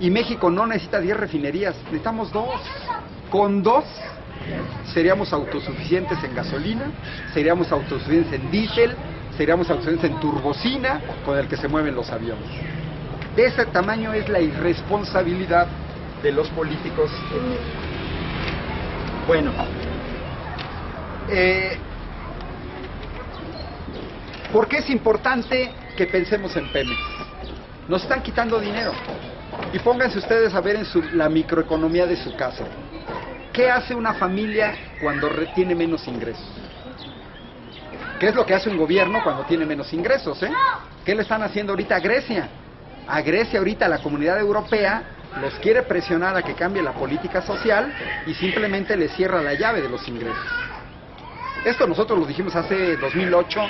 Speaker 1: Y México no necesita 10 refinerías, necesitamos 2. Con 2 seríamos autosuficientes en gasolina, seríamos autosuficientes en diésel, seríamos autosuficientes en turbocina con el que se mueven los aviones. De ese tamaño es la irresponsabilidad de los políticos en México. Bueno, ¿por qué es importante que pensemos en Pemex? Nos están quitando dinero. Y pónganse ustedes a ver en la microeconomía de su casa. ¿Qué hace una familia cuando tiene menos ingresos? ¿Qué es lo que hace un gobierno cuando tiene menos ingresos? ¿Qué le están haciendo ahorita a Grecia? A Grecia ahorita la Comunidad Europea los quiere presionar a que cambie la política social y simplemente les cierra la llave de los ingresos. Esto nosotros lo dijimos hace 2008,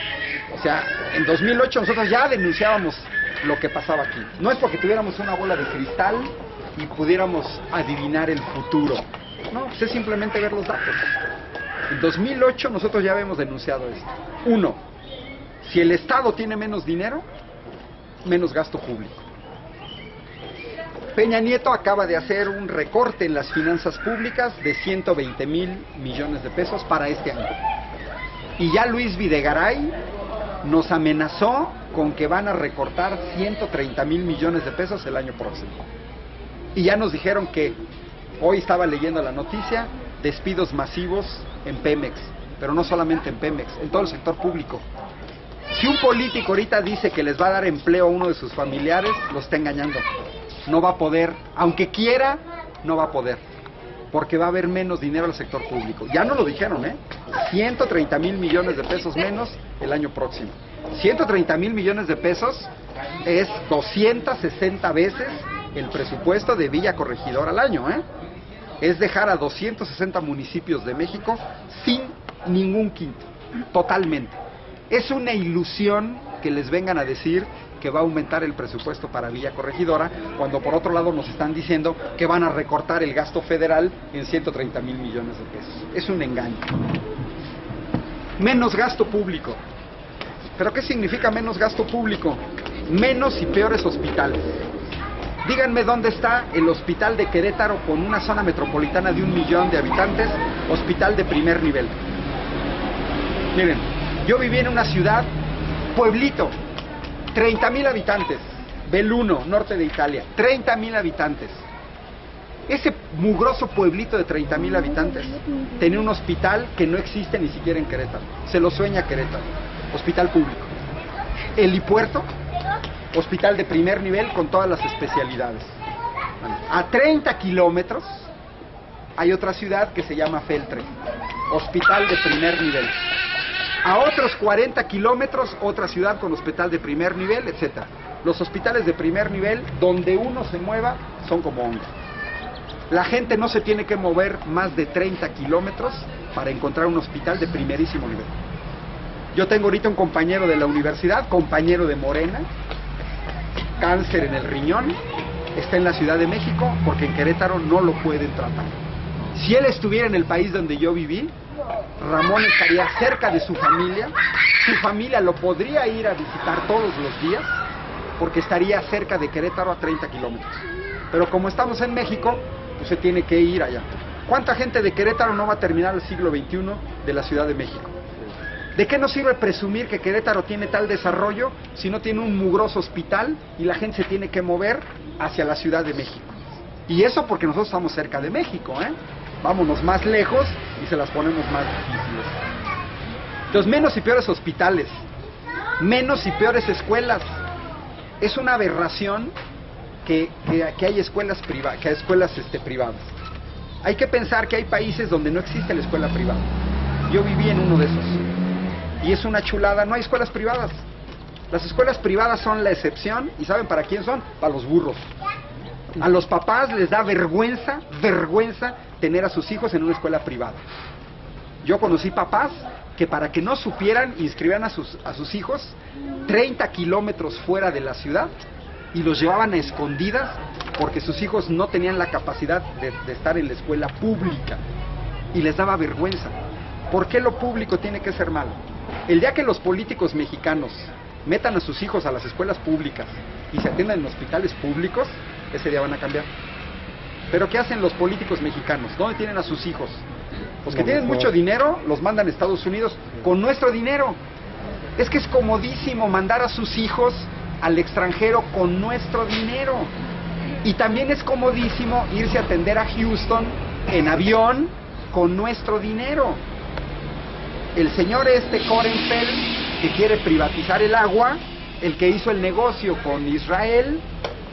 Speaker 1: o sea, en 2008 nosotros ya denunciábamos lo que pasaba aquí. No es porque tuviéramos una bola de cristal y pudiéramos adivinar el futuro. No, pues es simplemente ver los datos. En 2008 nosotros ya habíamos denunciado esto. 1. Si el Estado tiene menos dinero, menos gasto público. Peña Nieto acaba de hacer un recorte en las finanzas públicas de 120,000 millones de pesos para este año. Y ya Luis Videgaray nos amenazó con que van a recortar 130,000 millones de pesos el año próximo. Y ya nos dijeron que, hoy estaba leyendo la noticia, despidos masivos en Pemex, pero no solamente en Pemex, en todo el sector público. Si un político ahorita dice que les va a dar empleo a uno de sus familiares, lo está engañando. No va a poder, aunque quiera, no va a poder, porque va a haber menos dinero al sector público. Ya no lo dijeron, 130,000 millones de pesos menos el año próximo. 130,000 millones de pesos es 260 veces el presupuesto de Villa Corregidora al año, Es dejar a 260 municipios de México sin ningún quinto, totalmente. Es una ilusión que les vengan a decir que va a aumentar el presupuesto para Villa Corregidora, cuando por otro lado nos están diciendo que van a recortar el gasto federal en 130,000 millones de pesos. Es un engaño. Menos gasto público. ¿Pero qué significa menos gasto público? Menos y peores hospitales. Díganme dónde está el hospital de Querétaro con una zona metropolitana de 1 millón de habitantes, hospital de primer nivel. Miren, yo viví en una ciudad, pueblito, 30,000 habitantes, Belluno, norte de Italia, 30,000 habitantes. Ese mugroso pueblito de 30,000 habitantes tenía un hospital que no existe ni siquiera en Querétaro. Se lo sueña Querétaro, hospital público. Helipuerto, hospital de primer nivel con todas las especialidades. A 30 kilómetros hay otra ciudad que se llama Feltre, hospital de primer nivel. A otros 40 kilómetros, otra ciudad con hospital de primer nivel, etc. Los hospitales de primer nivel, donde uno se mueva, son como hongos. La gente no se tiene que mover más de 30 kilómetros para encontrar un hospital de primerísimo nivel. Yo tengo ahorita un compañero de la universidad, compañero de Morena, cáncer en el riñón, está en la Ciudad de México porque en Querétaro no lo pueden tratar. Si él estuviera en el país donde yo viví, Ramón estaría cerca de su familia lo podría ir a visitar todos los días porque estaría cerca de Querétaro a 30 kilómetros. Pero como estamos en México, pues se tiene que ir allá. ¿Cuánta gente de Querétaro no va a terminar el siglo XXI de la Ciudad de México? ¿De qué nos sirve presumir que Querétaro tiene tal desarrollo si no tiene un mugroso hospital y la gente se tiene que mover hacia la Ciudad de México? Y eso porque nosotros estamos cerca de México, Vámonos más lejos y se las ponemos más difíciles. Entonces, menos y peores hospitales, menos y peores escuelas. Es una aberración que hay escuelas privadas, privadas. Hay que pensar que hay países donde no existe la escuela privada. Yo viví en uno de esos. Y es una chulada, no hay escuelas privadas. Las escuelas privadas son la excepción, ¿y saben para quién son? Para los burros. A los papás les da vergüenza tener a sus hijos en una escuela privada. Yo conocí papás que para que no supieran, inscribían a sus hijos 30 kilómetros fuera de la ciudad y los llevaban a escondidas porque sus hijos no tenían la capacidad de estar en la escuela pública y les daba vergüenza. ¿Por qué lo público tiene que ser malo? El día que los políticos mexicanos metan a sus hijos a las escuelas públicas y se atiendan en hospitales públicos, ese día van a cambiar. Pero ¿qué hacen los políticos mexicanos? ¿Dónde tienen a sus hijos? Los que
Speaker 2: No,
Speaker 1: tienen
Speaker 2: mejor.
Speaker 1: mucho dinero los mandan a Estados Unidos con nuestro dinero. Es que es comodísimo mandar a sus hijos al extranjero con nuestro dinero. Y también es comodísimo irse a atender a Houston en avión con nuestro dinero. El señor Korenfeld, que quiere privatizar el agua, el que hizo el negocio con Israel,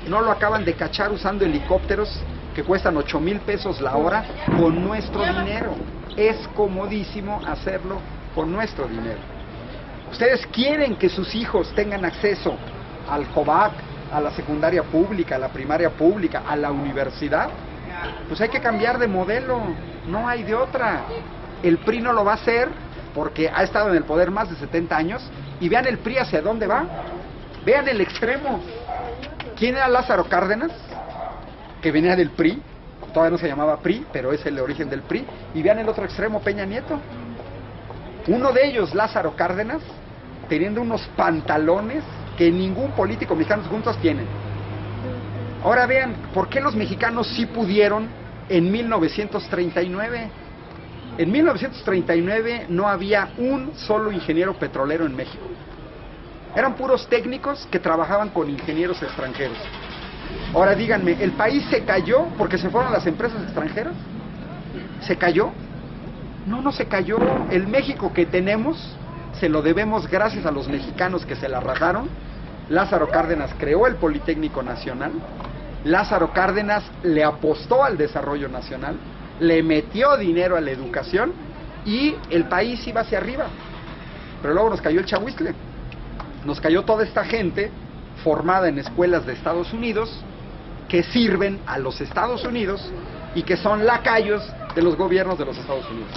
Speaker 1: no lo acaban de cachar usando helicópteros que cuestan 8,000 pesos la hora con nuestro dinero. Es comodísimo hacerlo con nuestro dinero. Ustedes quieren que sus hijos tengan acceso al COVAC, a la secundaria pública, a la primaria pública, a la universidad. Pues hay que cambiar de modelo, no hay de otra. El PRI no lo va a hacer porque ha estado en el poder más de 70 años y vean el PRI hacia dónde va. Vean el extremo. ¿Quién era Lázaro Cárdenas? Que venía del PRI, todavía no se llamaba PRI, pero es el origen del PRI. Y vean el otro extremo, Peña Nieto. Uno de ellos, Lázaro Cárdenas, teniendo unos pantalones que ningún político mexicano juntos tienen. Ahora vean, ¿por qué los mexicanos sí pudieron en 1939? En 1939 no había un solo ingeniero petrolero en México. Eran puros técnicos que trabajaban con ingenieros extranjeros. Ahora díganme, ¿el país se cayó porque se fueron las empresas extranjeras? ¿Se cayó? No, no se cayó. El México que tenemos se lo debemos gracias a los mexicanos que se la rajaron. Lázaro Cárdenas creó el Politécnico Nacional. Lázaro Cárdenas le apostó al desarrollo nacional, le metió dinero a la educación y el país iba hacia arriba. Pero luego nos cayó el chahuizcle. Nos cayó toda esta gente formada en escuelas de Estados Unidos que sirven a los Estados Unidos y que son lacayos de los gobiernos de los Estados Unidos.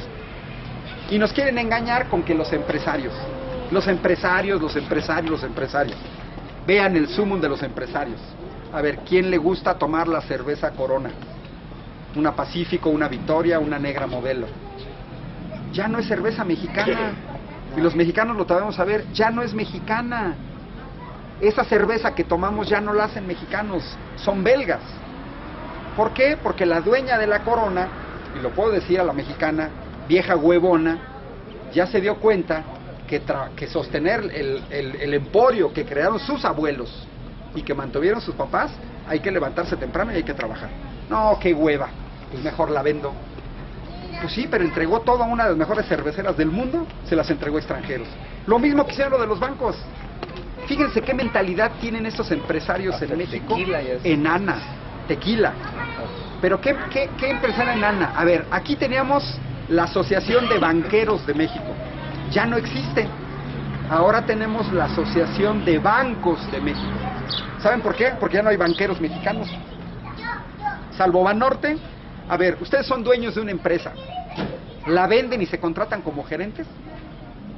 Speaker 1: Y nos quieren engañar con que los empresarios. Vean el sumum de los empresarios. A ver, ¿quién le gusta tomar la cerveza Corona? Una Pacífico, una Victoria, una Negra Modelo. Ya no es cerveza mexicana. Y los mexicanos lo debemos saber, ya no es mexicana. Esa cerveza que tomamos ya no la hacen mexicanos, son belgas. ¿Por qué? Porque la dueña de la Corona, y lo puedo decir a la mexicana, vieja huevona, ya se dio cuenta que sostener el emporio que crearon sus abuelos y que mantuvieron sus papás, hay que levantarse temprano y hay que trabajar. No, qué hueva, pues mejor la vendo. Pues sí, pero entregó toda una de las mejores cerveceras del mundo, se las entregó a extranjeros. Lo mismo que hicieron lo de los bancos. Fíjense qué mentalidad tienen estos empresarios en México. Enana, tequila. Pero ¿qué empresaria enana? A ver, aquí teníamos la Asociación de Banqueros de México. Ya no existe. Ahora tenemos la Asociación de Bancos de México. ¿Saben por qué? Porque ya no hay banqueros mexicanos. Salvo Banorte. A ver, ustedes son dueños de una empresa. ¿La venden y se contratan como gerentes?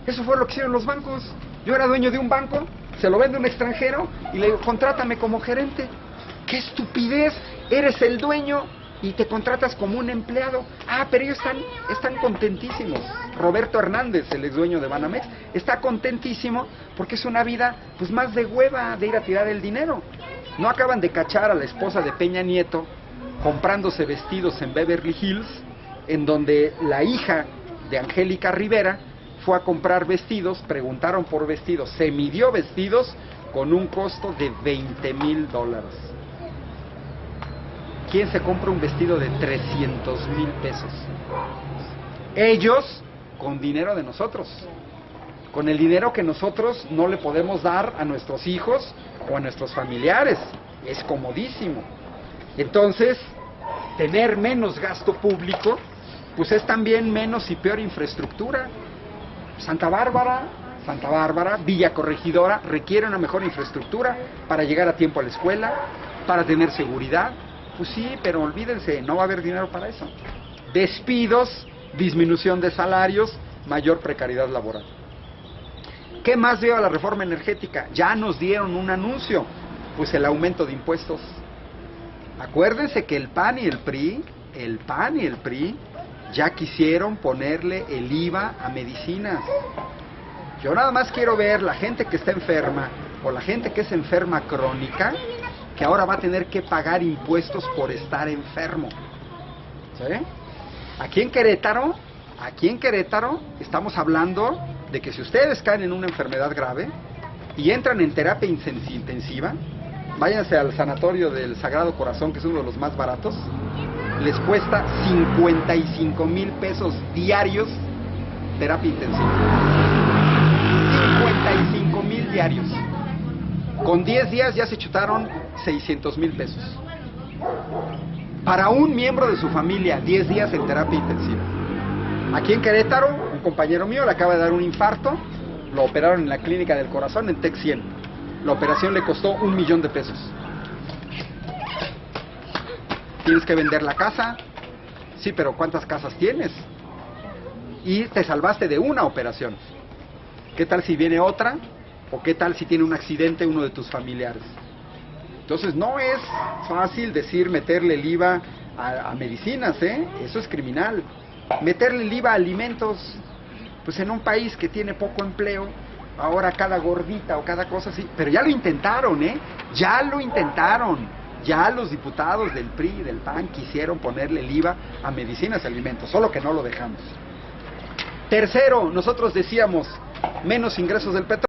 Speaker 1: Eso fue lo que hicieron los bancos. Yo era dueño de un banco, se lo vende un extranjero y le digo, contrátame como gerente. ¡Qué estupidez! Eres el dueño y te contratas como un empleado. Ah, pero ellos están contentísimos. Roberto Hernández, el ex dueño de Banamex, está contentísimo porque es una vida pues más de hueva de ir a tirar el dinero. No acaban de cachar a la esposa de Peña Nieto comprándose vestidos en Beverly Hills, en donde la hija de Angélica Rivera fue a comprar vestidos, preguntaron por vestidos, se midió vestidos con un costo de $20,000. ¿Quién se compra un vestido de 300,000 pesos? Ellos, con dinero de nosotros, con el dinero que nosotros no le podemos dar a nuestros hijos o a nuestros familiares. Es comodísimo. Entonces, tener menos gasto público, pues es también menos y peor infraestructura. Santa Bárbara, Villa Corregidora, requiere una mejor infraestructura para llegar a tiempo a la escuela, para tener seguridad. Pues sí, pero olvídense, no va a haber dinero para eso. Despidos, disminución de salarios, mayor precariedad laboral. ¿Qué más lleva la reforma energética? Ya nos dieron un anuncio, pues el aumento de impuestos. Acuérdense que el PAN y el PRI ya quisieron ponerle el IVA a medicinas. Yo nada más quiero ver la gente que está enferma o la gente que es enferma crónica, que ahora va a tener que pagar impuestos por estar enfermo. ¿Sí? Aquí en Querétaro estamos hablando de que si ustedes caen en una enfermedad grave y entran en terapia intensiva, váyanse al sanatorio del Sagrado Corazón, que es uno de los más baratos, les cuesta 55,000 pesos diarios terapia intensiva. 55,000 diarios. Con 10 días ya se chutaron 600,000 pesos. Para un miembro de su familia, 10 días en terapia intensiva. Aquí en Querétaro, un compañero mío le acaba de dar un infarto, lo operaron en la clínica del corazón en Tec 100. La operación le costó 1,000,000 de pesos. Tienes que vender la casa. Sí, pero ¿cuántas casas tienes? Y te salvaste de una operación. ¿Qué tal si viene otra? ¿O qué tal si tiene un accidente uno de tus familiares? Entonces no es fácil decir meterle el IVA a medicinas, ¿eh? Eso es criminal. Meterle el IVA a alimentos, pues en un país que tiene poco empleo, ahora cada gordita o cada cosa así, pero ya lo intentaron, ¿eh? Ya lo intentaron. Ya los diputados del PRI y del PAN quisieron ponerle el IVA a medicinas y alimentos, solo que no lo dejamos. Tercero, nosotros decíamos, menos ingresos del petróleo.